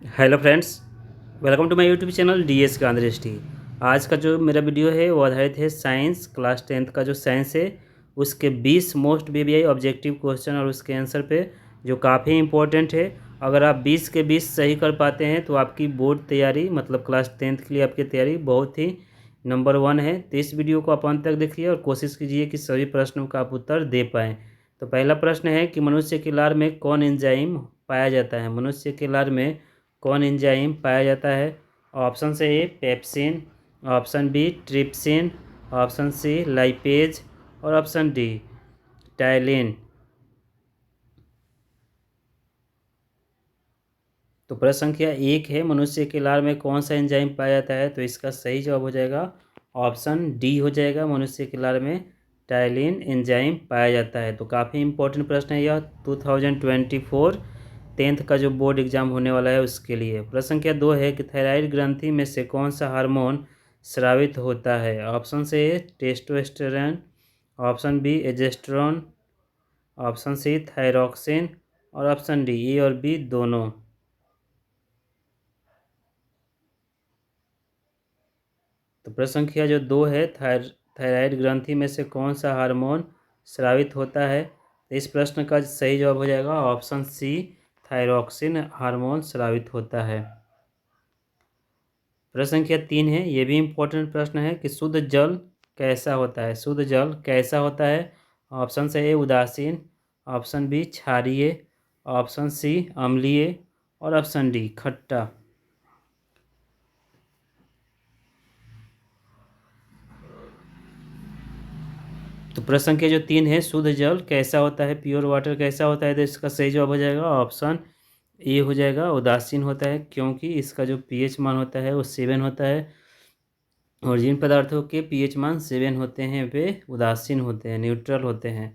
Hello friends, welcome to my YouTube channel DS Gandhi. आज का जो मेरा वीडियो है वो आधारित है साइंस क्लास 10th का जो साइंस है उसके 20 मोस्ट वीवीआई ऑब्जेक्टिव क्वेश्चन और उसके आंसर पे, जो काफ़ी इंपॉर्टेंट है। अगर आप 20 के 20 सही कर पाते हैं तो आपकी बोर्ड तैयारी मतलब क्लास 10th के लिए आपकी तैयारी बहुत ही नंबर 1 है। तो इस वीडियो को आप अंत तक देखिए और कोशिश कीजिए कि सभी प्रश्नों का आप उत्तर दे पाएँ। तो पहला प्रश्न है कि मनुष्य के लार में कौन एंजाइम पाया जाता है। मनुष्य के लार में कौन एंजाइम पाया जाता है। ऑप्शन से A pepsin, option B trypsin, option C lipase और ऑप्शन डी टाइलिन। तो प्रश्न संख्या 1 है, मनुष्य के लार में कौन सा एंजाइम पाया जाता है। तो इसका सही जवाब हो जाएगा ऑप्शन डी हो जाएगा। मनुष्य के लार में टाइलिन एंजाइम पाया जाता है। तो काफ़ी इंपॉर्टेंट प्रश्न है यह 2024 10th का जो बोर्ड एग्जाम होने वाला है उसके लिए। प्रश्न संख्या 2 है कि थायराइड ग्रंथि में से कौन सा हार्मोन स्रावित होता है। ऑप्शन से ए टेस्टोस्टेरोन, ऑप्शन बी एजेस्ट्रोन, ऑप्शन सी थायरॉक्सिन और ऑप्शन डी ए और बी दोनों। तो प्रश्न संख्या जो 2 है, थायराइड ग्रंथि में से कौन सा हार्मोन स्रावित होता है। तो इस प्रश्न का सही जवाब हो जाएगा ऑप्शन सी थायरॉक्सिन हार्मोन स्रावित होता है। प्रश्न संख्या 3 है, ये भी इम्पोर्टेंट प्रश्न है कि शुद्ध जल कैसा होता है। शुद्ध जल कैसा होता है। ऑप्शन से ए उदासीन, ऑप्शन बी क्षारीय, ऑप्शन सी अम्लीय और ऑप्शन डी खट्टा। तो प्रश्न संख्या जो 3 है, शुद्ध जल कैसा होता है, प्योर वाटर कैसा होता है। तो इसका सही जवाब हो जाएगा ऑप्शन ए हो जाएगा, उदासीन होता है, क्योंकि इसका जो पीएच मान होता है वो 7 होता है और जिन पदार्थों के पीएच मान 7 होते हैं वे उदासीन होते हैं, न्यूट्रल होते हैं।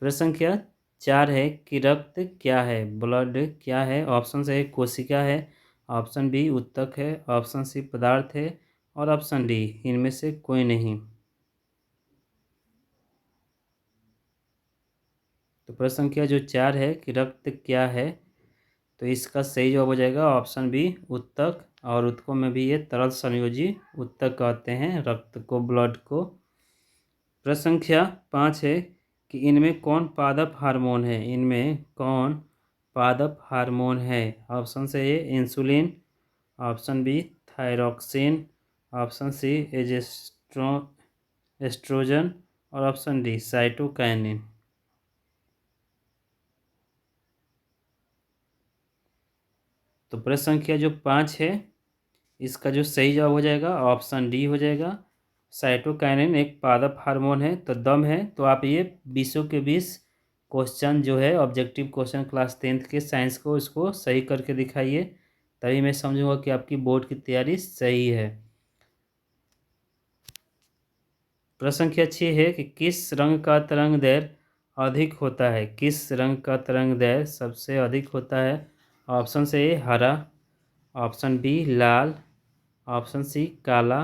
प्रश्न संख्या 4 है कि रक्त क्या है, ब्लड क्या है। ऑप्शन से कोशिका है, ऑप्शन बी उत्तक है, ऑप्शन सी पदार्थ है और ऑप्शन डी इनमें से कोई नहीं। तो प्रश्न संख्या जो 4 है कि रक्त क्या है, तो इसका सही जवाब हो जाएगा ऑप्शन बी उत्तक। और उत्तकों में भी ये तरल संयोजी उत्तक कहते हैं रक्त को, ब्लड को। प्रश्न संख्या 5 है कि इनमें कौन पादप हार्मोन है। इनमें कौन पादप हार्मोन है। ऑप्शन से A insulin, option B thyroxine, option C एजेस्ट्रो एस्ट्रोजन और ऑप्शन डी साइटोकाइनिन। तो प्रश्न संख्या जो 5 है इसका जो सही जवाब हो जाएगा ऑप्शन डी हो जाएगा। साइटोकाइनिन एक पादप हार्मोन है। तो दम है तो आप ये 20 के 20 क्वेश्चन जो है ऑब्जेक्टिव क्वेश्चन क्लास 10th के साइंस को इसको सही करके दिखाइए, तभी मैं समझूंगा कि आपकी बोर्ड की तैयारी सही है। प्रश्न संख्या 6 है कि किस रंग का तरंग दैर्घ्य अधिक होता है। किस रंग का तरंग दैर्घ्य सबसे अधिक होता है। ऑप्शन से ए हरा, ऑप्शन बी लाल, ऑप्शन सी काला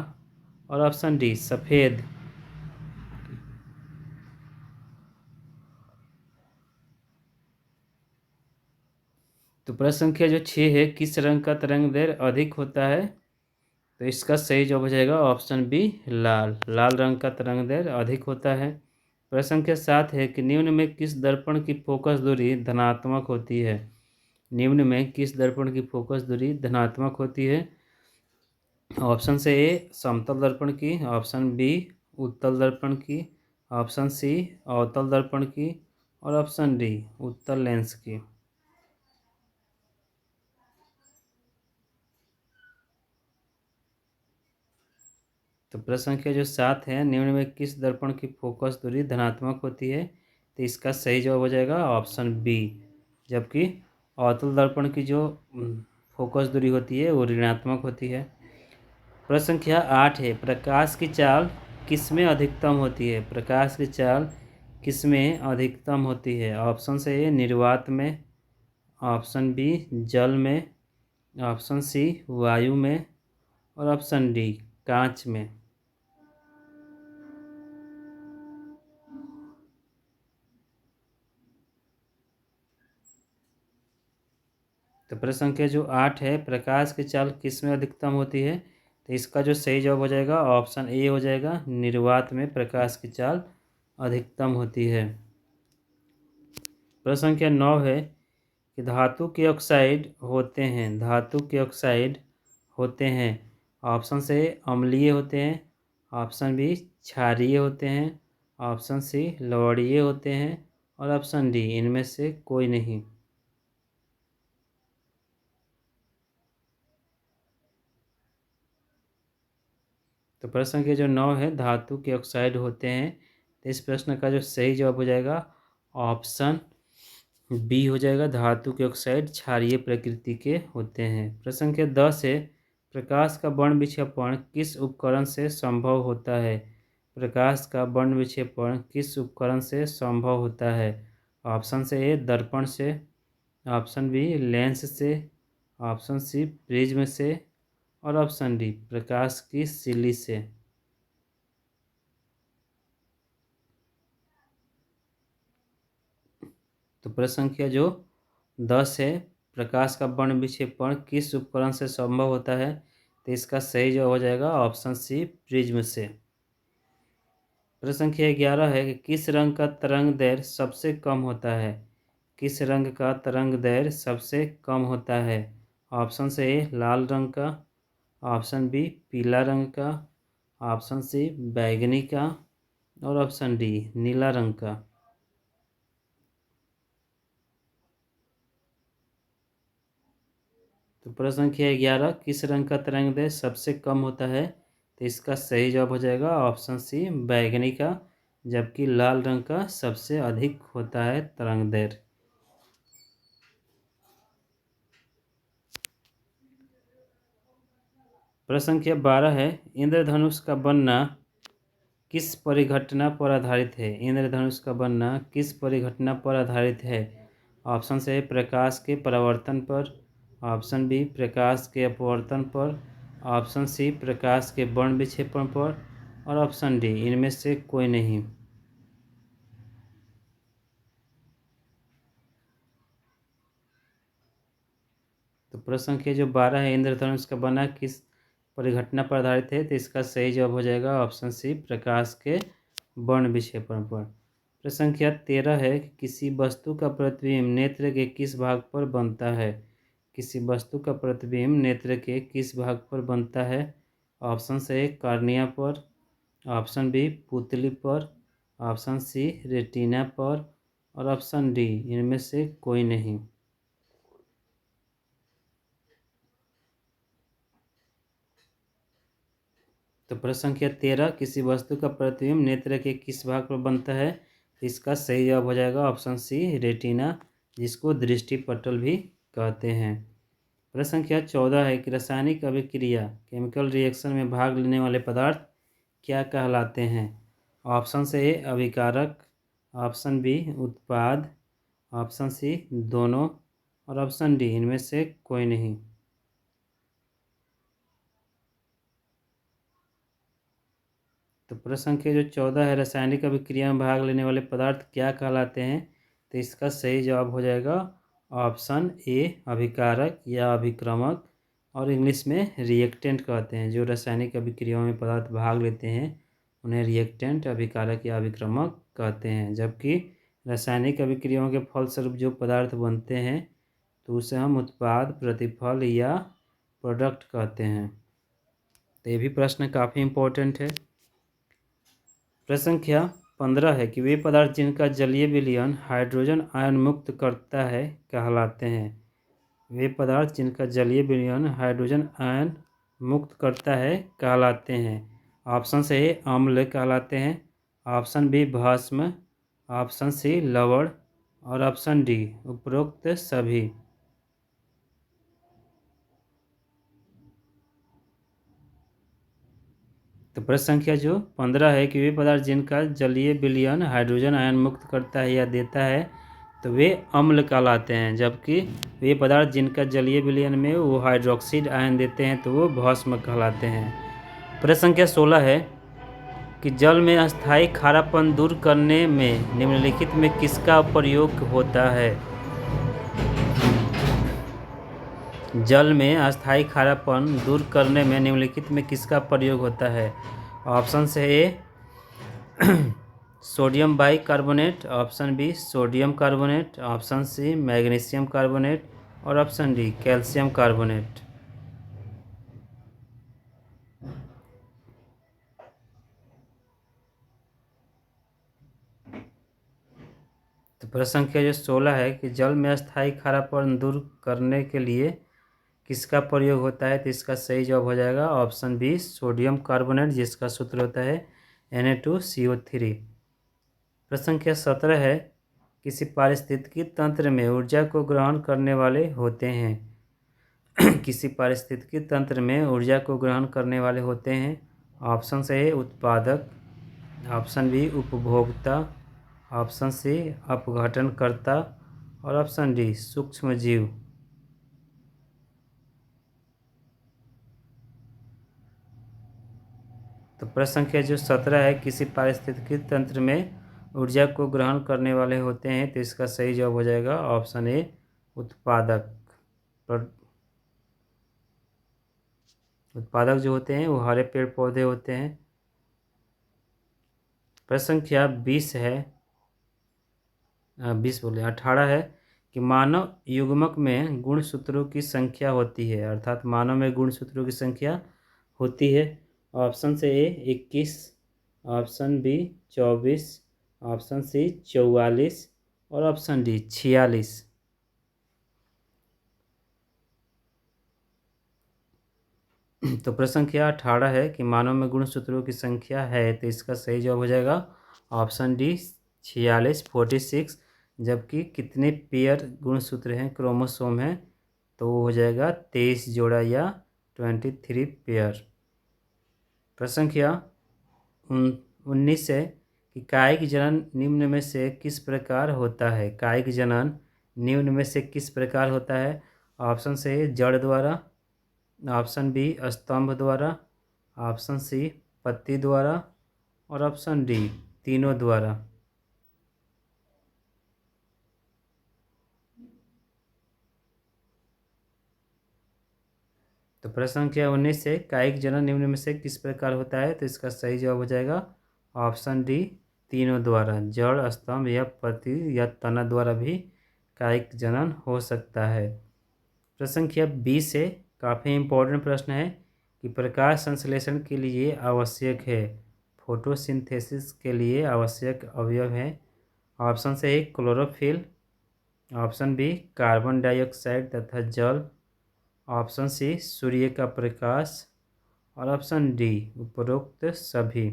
और ऑप्शन डी सफ़ेद। तो प्रश्न संख्या जो 6 है, किस रंग का तरंग दैर्घ्य अधिक होता है। तो इसका सही जवाब हो जाएगा ऑप्शन बी लाल। लाल रंग का तरंग दैर्घ्य अधिक होता है। प्रश्न संख्या 7 है कि निम्न में किस दर्पण की फोकस दूरी धनात्मक होती है। निम्न में किस दर्पण की फोकस दूरी धनात्मक होती है। ऑप्शन से ए समतल दर्पण की, ऑप्शन बी उत्तल दर्पण की, ऑप्शन सी अवतल दर्पण की और ऑप्शन डी उत्तल लेंस की। तो प्रश्न संख्या जो 7 है, निम्न में किस दर्पण की फोकस दूरी धनात्मक होती है। तो इसका सही जवाब हो जाएगा ऑप्शन बी, जबकि अवतल दर्पण की जो फोकस दूरी होती है वो ऋणात्मक होती है। प्रश्न संख्या 8 है, प्रकाश की चाल किसमें अधिकतम होती है। प्रकाश की चाल किसमें अधिकतम होती है। ऑप्शन से ए निर्वात में, ऑप्शन बी जल में, ऑप्शन सी वायु में और ऑप्शन डी कांच में। तो तो प्रश्न संख्या जो 8 है, प्रकाश की चाल किस में अधिकतम होती है? तो इसका जो सही जवाब हो जाएगा ऑप्शन ए हो जाएगा, निर्वात में प्रकाश की चाल अधिकतम होती है। प्रश्न संख्या 9 है कि धातु के ऑक्साइड होते हैं, धातु के ऑक्साइड होते हैं। ऑप्शन से अम्लीय होते हैं, ऑप्शन बी क्षारीय होते हैं, ऑप्शन सी लवणीय होते हैं और ऑप्शन डी इनमें से कोई नहीं। तो प्रश्न संख्या जो 9 है, धातु के ऑक्साइड होते हैं। तो इस प्रश्न का जो सही जवाब हो जाएगा ऑप्शन बी हो जाएगा, धातु के ऑक्साइड क्षारीय प्रकृति के होते हैं। प्रश्न संख्या 10 है, प्रकाश का वर्ण विक्षेपण किस उपकरण से संभव होता है? प्रकाश का वर्ण विक्षेपण किस उपकरण से संभव होता है? ऑप्शन से ए दर्पण से, ऑप्शन बी लेंस से, ऑप्शन सी प्रिज्म से और ऑप्शन डी प्रकाश की सिल्ली से। तो प्रश्न संख्या जो 10 है, प्रकाश का वर्ण विक्षेपण किस उपकरण से संभव होता है? तो इसका सही जवाब हो जाएगा ऑप्शन सी प्रिज्म से। प्रश्न संख्या 11 है कि किस रंग का तरंग दैर्घ्य सबसे कम होता है? किस रंग का तरंग दैर्घ्य सबसे कम होता है? ऑप्शन से ए लाल रंग का, ऑप्शन बी पीला रंग का, ऑप्शन सी बैगनी का और ऑप्शन डी नीला रंग का। तो प्रश्न संख्या 11, किस रंग का तरंग दैर्घ्य सबसे कम होता है? तो इसका सही जवाब हो जाएगा ऑप्शन सी बैगनी का, जबकि लाल रंग का सबसे अधिक होता है तरंग दैर्घ्य। प्रश्न संख्या 12 है, इंद्रधनुष का बनना किस परिघटना पर आधारित है? इंद्रधनुष का बनना किस परिघटना पर आधारित है? ऑप्शन से प्रकाश के परावर्तन पर, ऑप्शन बी प्रकाश के अपवर्तन पर, ऑप्शन सी प्रकाश के वर्ण विक्षेपण पर और ऑप्शन डी इनमें से कोई नहीं। तो प्रश्न संख्या जो 12 है, इंद्रधनुष का बनना किस परिघटना पर आधारित है? तो इसका सही जवाब हो जाएगा ऑप्शन सी प्रकाश के वर्ण विक्षेपण पर। प्रश्न संख्या 13 है कि किसी वस्तु का प्रतिबिंब नेत्र के किस भाग पर बनता है? किसी वस्तु का प्रतिबिंब नेत्र के किस भाग पर बनता है? ऑप्शन से कार्निया पर, ऑप्शन बी पुतली पर, ऑप्शन सी रेटिना पर और ऑप्शन डी इनमें से कोई नहीं। तो प्रश्न संख्या 13, किसी वस्तु का प्रतिबिंब नेत्र के किस भाग पर बनता है? इसका सही जवाब हो जाएगा ऑप्शन सी रेटिना, जिसको दृष्टिपटल भी कहते हैं। प्रश्न संख्या 14 है कि रासायनिक अभिक्रिया केमिकल रिएक्शन में भाग लेने वाले पदार्थ क्या कहलाते हैं? ऑप्शन से ए अभिकारक, ऑप्शन बी उत्पाद, ऑप्शन सी दोनों और ऑप्शन डी इनमें से कोई नहीं। तो प्रश्न संख्या जो 14 है, रासायनिक अभिक्रिया में भाग लेने वाले पदार्थ क्या कहलाते हैं? तो इसका सही जवाब हो जाएगा ऑप्शन ए अभिकारक या अभिक्रमक, और इंग्लिश में रिएक्टेंट कहते हैं। जो रासायनिक अभिक्रियाओं में पदार्थ भाग लेते हैं उन्हें रिएक्टेंट, अभिकारक या अभिक्रमक कहते हैं। जबकि रासायनिक अभिक्रियाओं के फलस्वरूप जो पदार्थ बनते हैं तो उसे हम उत्पाद, प्रतिफल या प्रोडक्ट कहते हैं। तो ये भी प्रश्न काफ़ी इम्पोर्टेंट है। प्रश्न संख्या 15 है कि वे पदार्थ जिनका जलीय विलयन हाइड्रोजन आयन मुक्त करता है कहलाते हैं। वे पदार्थ जिनका जलीय विलयन हाइड्रोजन आयन मुक्त करता है कहलाते हैं। ऑप्शन से ए अम्ल कहलाते हैं, ऑप्शन बी भस्म, ऑप्शन सी लवण और ऑप्शन डी उपरोक्त सभी। तो प्रश्न संख्या जो 15 है कि वे पदार्थ जिनका जलीय विलयन हाइड्रोजन आयन मुक्त करता है या देता है तो वे अम्ल कहलाते हैं। जबकि वे पदार्थ जिनका जलीय विलयन में वो हाइड्रोक्साइड आयन देते हैं तो वो भस्म कहलाते हैं। प्रश्न संख्या 16 है कि जल में अस्थायी खारापन दूर करने में निम्नलिखित में किसका प्रयोग होता है? जल में अस्थायी खारापन दूर करने में निम्नलिखित में किसका प्रयोग होता है? ऑप्शन से A sodium bicarbonate, option B sodium carbonate, option C magnesium carbonate और ऑप्शन डी कैल्शियम कार्बोनेट। तो प्रश्न संख्या जो 16 है कि जल में अस्थायी खारापन दूर करने के लिए किसका प्रयोग होता है? तो इसका सही जवाब हो जाएगा ऑप्शन बी सोडियम कार्बोनेट, जिसका सूत्र होता है Na2CO3। प्रश्न संख्या 17 है किसी पारिस्थितिकी तंत्र में ऊर्जा को ग्रहण करने वाले होते हैं किसी पारिस्थितिकी तंत्र में ऊर्जा को ग्रहण करने वाले होते हैं। ऑप्शन से उत्पादक, ऑप्शन बी उपभोक्ता, ऑप्शन सी अपघटनकर्ता और ऑप्शन डी सूक्ष्म जीव। तो प्रश्न संख्या जो 17 है किसी पारिस्थितिकी तंत्र में ऊर्जा को ग्रहण करने वाले होते हैं, तो इसका सही जवाब हो जाएगा ऑप्शन ए उत्पादक। उत्पादक जो होते हैं वो हरे पेड़ पौधे होते हैं। प्रश्न संख्या 20 है 18 है कि मानव युग्मक में गुणसूत्रों की संख्या होती है, अर्थात मानव में गुणसूत्रों की संख्या होती है। ऑप्शन से ए 21, ऑप्शन बी 24, ऑप्शन सी 44 और ऑप्शन डी 46। तो प्रश्न संख्या 18 है कि मानव में गुणसूत्रों की संख्या है, तो इसका सही जवाब हो जाएगा ऑप्शन डी 46 46। जबकि कितने पेयर गुणसूत्र हैं, क्रोमोसोम हैं, तो वो हो जाएगा 23 जोड़ा या 23 पेयर। प्रश्न संख्या 19 है कि कायिक जनन निम्न में से किस प्रकार होता है? कायिक जनन निम्न में से किस प्रकार होता है? ऑप्शन से जड़ द्वारा, ऑप्शन बी स्तंभ द्वारा, ऑप्शन सी पत्ती द्वारा और ऑप्शन डी तीनों द्वारा। तो प्रश्न संख्या 19 से कायिक जनन निम्न में से किस प्रकार होता है, तो इसका सही जवाब हो जाएगा ऑप्शन डी तीनों द्वारा। जड़, स्तंभ या पत्ती या तना द्वारा भी कायिक जनन हो सकता है। प्रश्न संख्या 20 से काफ़ी इम्पोर्टेंट प्रश्न है कि प्रकाश संश्लेषण के लिए आवश्यक है, फोटोसिंथेसिस के लिए आवश्यक अवयव है। ऑप्शन से A chlorophyll, option B carbon dioxide तथा जल, ऑप्शन सी सूर्य का प्रकाश और ऑप्शन डी उपरोक्त सभी।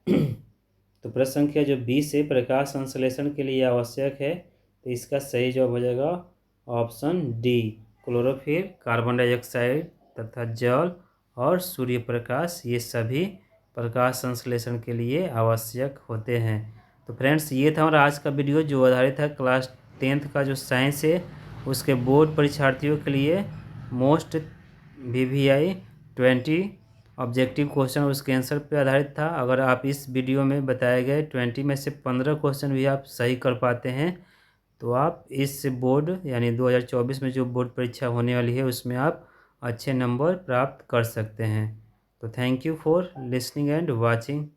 तो प्रश्न संख्या जो 20 है प्रकाश संश्लेषण के लिए आवश्यक है, तो इसका सही जवाब हो जाएगा option D chlorophyll, carbon dioxide तथा जल और सूर्य प्रकाश, ये सभी प्रकाश संश्लेषण के लिए आवश्यक होते हैं। तो फ्रेंड्स ये था हमारा आज का वीडियो जो आधारित है क्लास 10th का जो साइंस है उसके बोर्ड परीक्षार्थियों के लिए मोस्ट VVI 20 ऑब्जेक्टिव क्वेश्चन और उसके आंसर पे आधारित था। अगर आप इस वीडियो में बताए गए 20 में से 15 क्वेश्चन भी आप सही कर पाते हैं तो आप इस बोर्ड यानी 2024 में जो बोर्ड परीक्षा होने वाली है उसमें आप अच्छे नंबर प्राप्त कर सकते हैं। तो thank you for listening and watching.